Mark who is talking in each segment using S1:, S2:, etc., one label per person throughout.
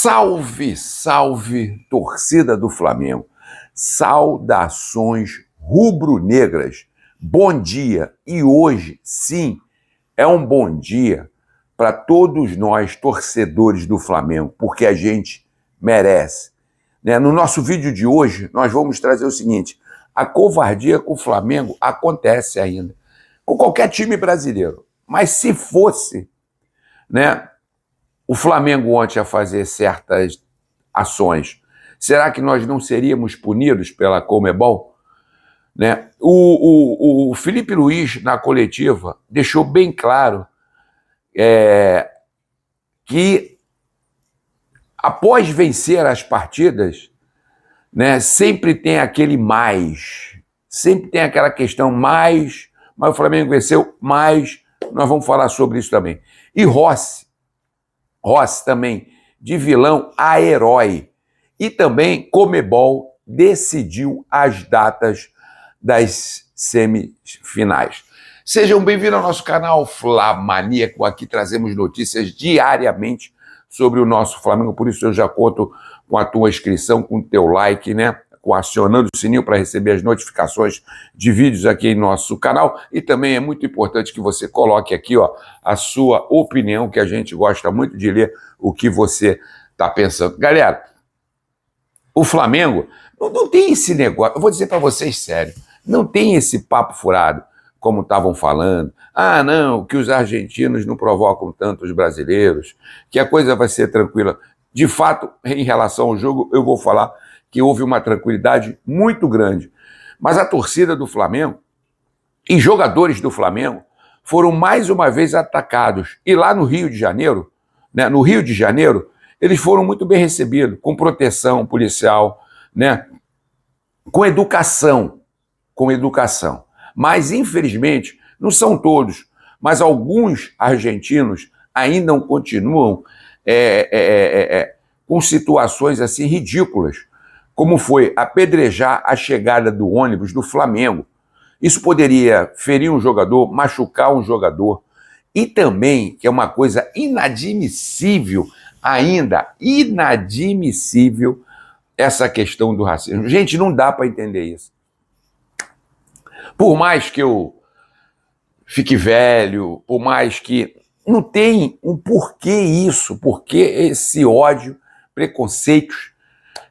S1: Salve, salve, torcida do Flamengo. Saudações rubro-negras. Bom dia. E hoje, sim, é um bom dia para todos nós, torcedores do Flamengo, porque a gente merece. No nosso vídeo de hoje, nós vamos trazer o seguinte: a covardia com o Flamengo acontece ainda, com qualquer time brasileiro. Mas se fosse, o Flamengo ontem a fazer certas ações, será que nós não seríamos punidos pela Conmebol? O Felipe Luiz, na coletiva, deixou bem claro que após vencer as partidas, sempre tem aquele mais, sempre tem aquela questão mas o Flamengo venceu, mas nós vamos falar sobre isso também. E Rossi também, de vilão a herói. E também Conmebol decidiu as datas das semifinais. Sejam bem-vindos ao nosso canal Flamaníaco. Aqui trazemos notícias diariamente sobre o nosso Flamengo, por isso eu já conto com a tua inscrição, com o teu like, com acionando o sininho para receber as notificações de vídeos aqui em nosso canal. E também é muito importante que você coloque aqui a sua opinião, que a gente gosta muito de ler o que você está pensando. Galera, o Flamengo não tem esse negócio, eu vou dizer para vocês sério, não tem esse papo furado, como estavam falando. Ah, não, que os argentinos não provocam tanto os brasileiros, que a coisa vai ser tranquila. De fato, em relação ao jogo, eu vou falar que houve uma tranquilidade muito grande. Mas a torcida do Flamengo e jogadores do Flamengo foram mais uma vez atacados. E lá no Rio de Janeiro, eles foram muito bem recebidos, com proteção policial, com educação. Mas, infelizmente, não são todos, mas alguns argentinos ainda continuam com situações assim ridículas, como foi apedrejar a chegada do ônibus do Flamengo. Isso poderia ferir um jogador, machucar um jogador. E também, que é uma coisa inadmissível ainda, inadmissível, essa questão do racismo. Gente, não dá para entender isso. Por mais que eu fique velho, por mais que... não tem um porquê isso, porquê esse ódio, preconceitos,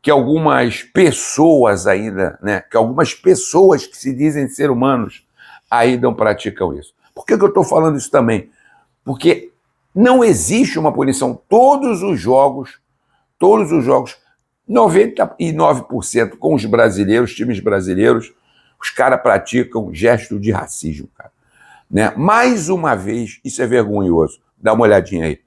S1: que algumas pessoas ainda, que algumas pessoas que se dizem ser humanos ainda praticam isso. Por que eu estou falando isso também? Porque não existe uma punição. Todos os jogos, 99% com os brasileiros, times brasileiros, os caras praticam gesto de racismo, cara. Mais uma vez, isso é vergonhoso. Dá uma olhadinha aí.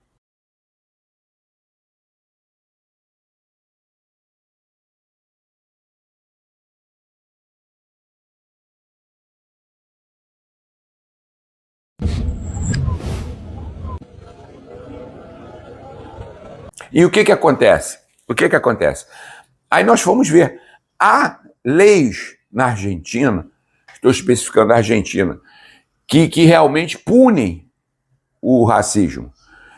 S1: E o que acontece? Aí nós fomos ver. Há leis na Argentina, estou especificando a Argentina, que realmente punem o racismo.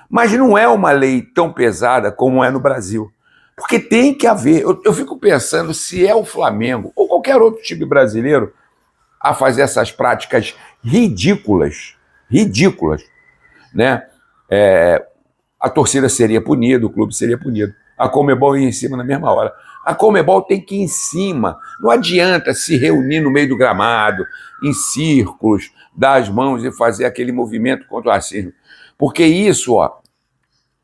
S1: Mas não é uma lei tão pesada como é no Brasil. Porque tem que haver. Eu fico pensando se é o Flamengo ou qualquer outro time brasileiro a fazer essas práticas ridículas, a torcida seria punida, o clube seria punido. A Conmebol ia em cima na mesma hora. A Conmebol tem que ir em cima. Não adianta se reunir no meio do gramado, em círculos, dar as mãos e fazer aquele movimento contra o racismo. Porque isso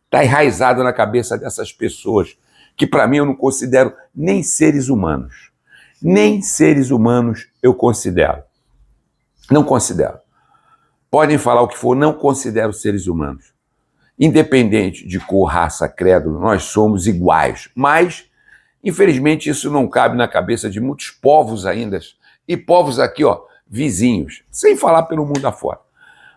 S1: está enraizado na cabeça dessas pessoas, que para mim eu não considero nem seres humanos. Nem seres humanos eu considero. Não considero. Podem falar o que for, não considero seres humanos. Independente de cor, raça, credo, nós somos iguais. Mas, infelizmente, isso não cabe na cabeça de muitos povos ainda. E povos aqui, vizinhos. Sem falar pelo mundo afora.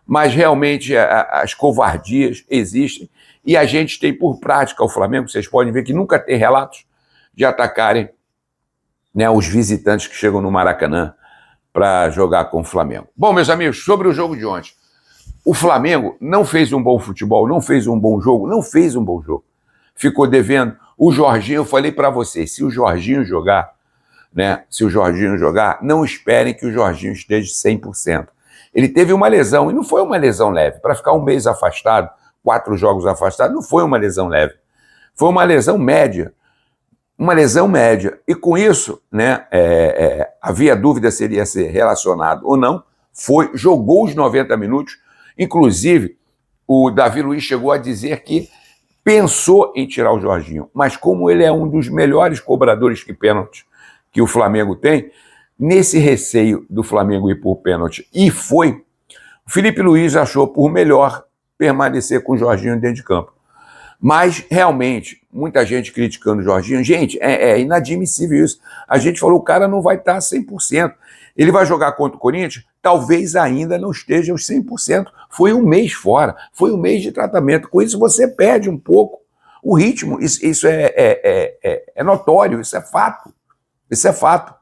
S1: Mas, realmente, as covardias existem. E a gente tem por prática o Flamengo. Vocês podem ver que nunca tem relatos de atacarem os visitantes que chegam no Maracanã para jogar com o Flamengo. Bom, meus amigos, sobre o jogo de ontem. O Flamengo não fez um bom futebol, não fez um bom jogo, ficou devendo. O Jorginho, eu falei para vocês, se o Jorginho jogar, né? Se o Jorginho jogar, não esperem que o Jorginho esteja 100%. Ele teve uma lesão, e não foi uma lesão leve. Para ficar um mês afastado, 4 jogos afastado, não foi uma lesão leve. Foi uma lesão média. Uma lesão média. E com isso, né, havia dúvida se ele ia ser relacionado ou não. Jogou os 90 minutos. Inclusive, o Davi Luiz chegou a dizer que pensou em tirar o Jorginho. Mas como ele é um dos melhores cobradores de pênalti que o Flamengo tem, nesse receio do Flamengo ir por pênalti, o Felipe Luiz achou por melhor permanecer com o Jorginho dentro de campo. Mas, realmente, muita gente criticando o Jorginho. Gente, é inadmissível isso. A gente falou, o cara não vai estar 100%. Ele vai jogar contra o Corinthians? Talvez ainda não esteja aos 100%. Foi um mês fora, foi um mês de tratamento. Com isso, você perde um pouco o ritmo. Isso é notório, isso é fato. Isso é fato.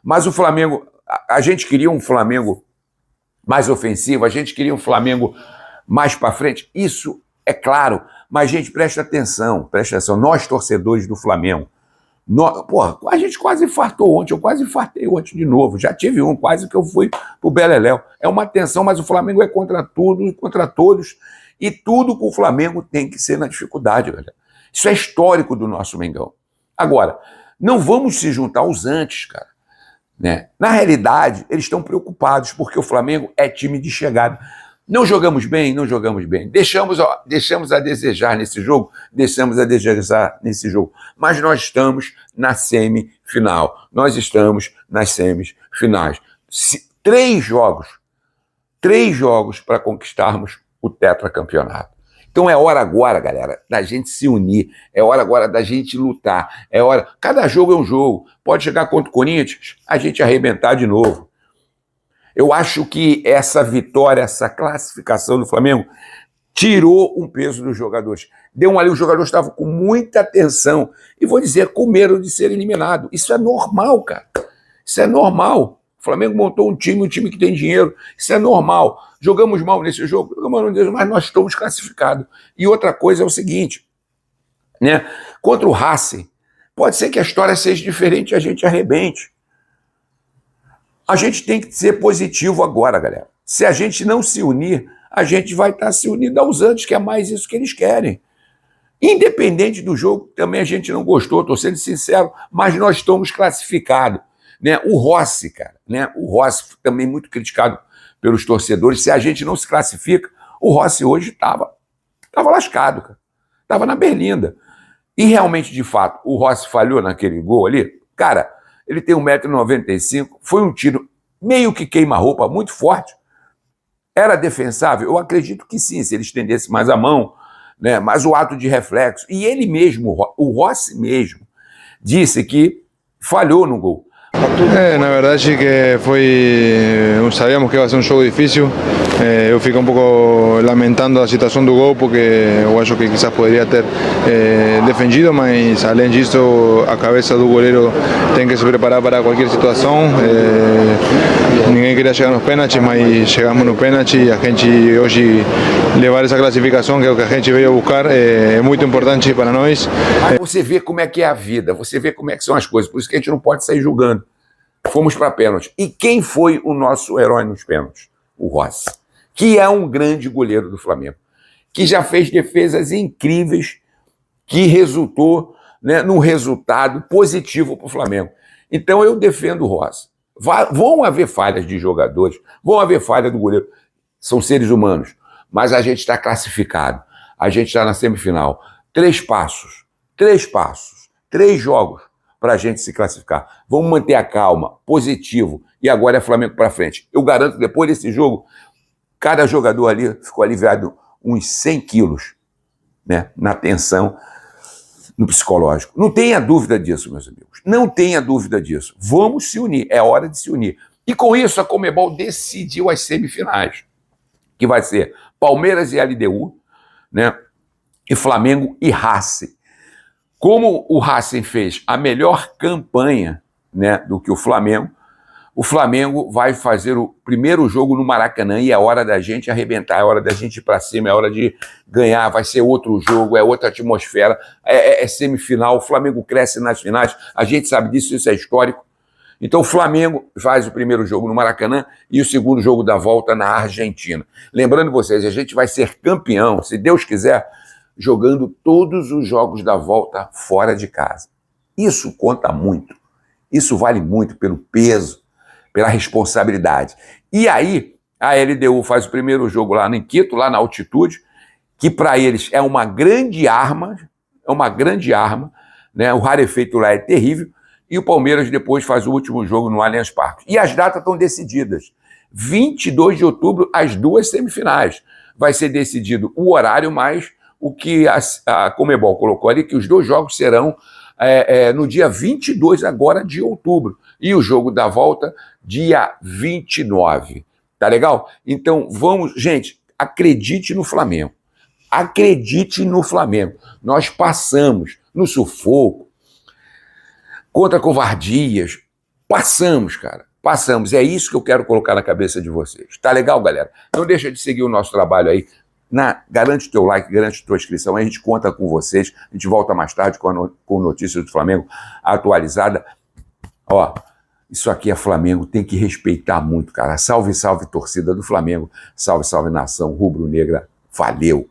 S1: Mas o Flamengo, a gente queria um Flamengo mais ofensivo, a gente queria um Flamengo mais para frente. Isso é claro. Mas, gente, presta atenção. Nós, torcedores do Flamengo, a gente quase infartou ontem, eu quase infartei ontem de novo. Já tive quase que eu fui pro Beleléu. É uma tensão, mas o Flamengo é contra tudo e contra todos. E tudo com o Flamengo tem que ser na dificuldade, galera. Isso é histórico do nosso Mengão. Agora, não vamos se juntar aos antes, cara. Né? Na realidade, eles estão preocupados, porque o Flamengo é time de chegada. Não jogamos bem, não jogamos bem. Deixamos a desejar nesse jogo, mas nós estamos na semifinal. Nós estamos nas semifinais. 3 jogos para conquistarmos o tetracampeonato. Então é hora agora, galera, da gente se unir, é hora agora da gente lutar, cada jogo é um jogo. Pode chegar contra o Corinthians, a gente arrebentar de novo. Eu acho que essa vitória, essa classificação do Flamengo, tirou um peso dos jogadores. Os jogadores estavam com muita tensão, e vou dizer, com medo de ser eliminado. Isso é normal, cara. Isso é normal. O Flamengo montou um time que tem dinheiro. Isso é normal. Jogamos mal nesse jogo, mas nós estamos classificados. E outra coisa é o seguinte, né? Contra o Racing, pode ser que a história seja diferente e a gente arrebente. A gente tem que ser positivo agora, galera. Se a gente não se unir, a gente vai estar se unindo aos antes, que é mais isso que eles querem. Independente do jogo, também a gente não gostou, estou sendo sincero, mas nós estamos classificados. Né? O Rossi, cara, né? O Rossi também muito criticado pelos torcedores. Se a gente não se classifica, o Rossi hoje estava lascado, cara. Estava na berlinda. E realmente, de fato, o Rossi falhou naquele gol ali. Cara, ele tem 1,95 m, foi um tiro meio que queima-roupa, muito forte. Era defensável? Eu acredito que sim, se ele estendesse mais a mão, né? Mas o ato de reflexo. E ele mesmo, o Rossi mesmo, disse que falhou no gol.
S2: Na verdade que sabíamos que ia ser um jogo difícil. Eu fico um pouco lamentando a situação do gol, porque eu acho que quizás poderia ter defendido, mas além disso a cabeça do goleiro tem que se preparar para qualquer situação. Ninguém queria chegar nos pênaltis, mas chegamos no pênalti, e a gente hoje levar essa classificação, que é o que a gente veio buscar, é muito importante para nós.
S1: Aí você vê como é que é a vida, você vê como é que são as coisas, por isso que a gente não pode sair julgando. Fomos para pênalti. E quem foi o nosso herói nos pênaltis? O Rossi, que é um grande goleiro do Flamengo, que já fez defesas incríveis, que resultou, né, num resultado positivo para o Flamengo. Então eu defendo o Rossi. Vão haver falhas de jogadores, vão haver falhas do goleiro, são seres humanos, mas a gente está classificado, a gente está na semifinal. 3 passos, 3 jogos para a gente se classificar. Vamos manter a calma, positivo, e agora é Flamengo para frente. Eu garanto que depois desse jogo, cada jogador ali ficou aliviado uns 100 quilos, né, na tensão, no psicológico. Não tenha dúvida disso, meus amigos. Não tenha dúvida disso. Vamos se unir, é hora de se unir. E com isso a Conmebol decidiu as semifinais, que vai ser Palmeiras e LDU, né, e Flamengo e Racing. Como o Racing fez a melhor campanha, né, do que o Flamengo, o Flamengo vai fazer o primeiro jogo no Maracanã e é hora da gente arrebentar, é hora da gente ir para cima, é hora de ganhar, vai ser outro jogo, é outra atmosfera, é semifinal, o Flamengo cresce nas finais, a gente sabe disso, isso é histórico. Então o Flamengo faz o primeiro jogo no Maracanã e o segundo jogo da volta na Argentina. Lembrando vocês, a gente vai ser campeão, se Deus quiser, jogando todos os jogos da volta fora de casa. Isso conta muito, isso vale muito pelo peso, pela responsabilidade. E aí, a LDU faz o primeiro jogo lá em Quito, lá na altitude, que para eles é uma grande arma, né? O rarefeito lá é terrível, e o Palmeiras depois faz o último jogo no Allianz Parque. E as datas estão decididas. 22 de outubro, as duas semifinais. Vai ser decidido o horário, mais o que a Conmebol colocou ali, que os dois jogos serão no dia 22 agora de outubro. E o jogo da volta, dia 29. Tá legal? Então, vamos... Gente, acredite no Flamengo. Acredite no Flamengo. Nós passamos no sufoco, contra covardias. Passamos, cara. Passamos. É isso que eu quero colocar na cabeça de vocês. Tá legal, galera? Não deixa de seguir o nosso trabalho aí. Garante o teu like, garante a tua inscrição. A gente conta com vocês. A gente volta mais tarde com notícias do Flamengo atualizada. Ó, isso aqui é Flamengo, tem que respeitar muito, cara. Salve, salve, torcida do Flamengo. Salve, salve, nação rubro-negra. Valeu!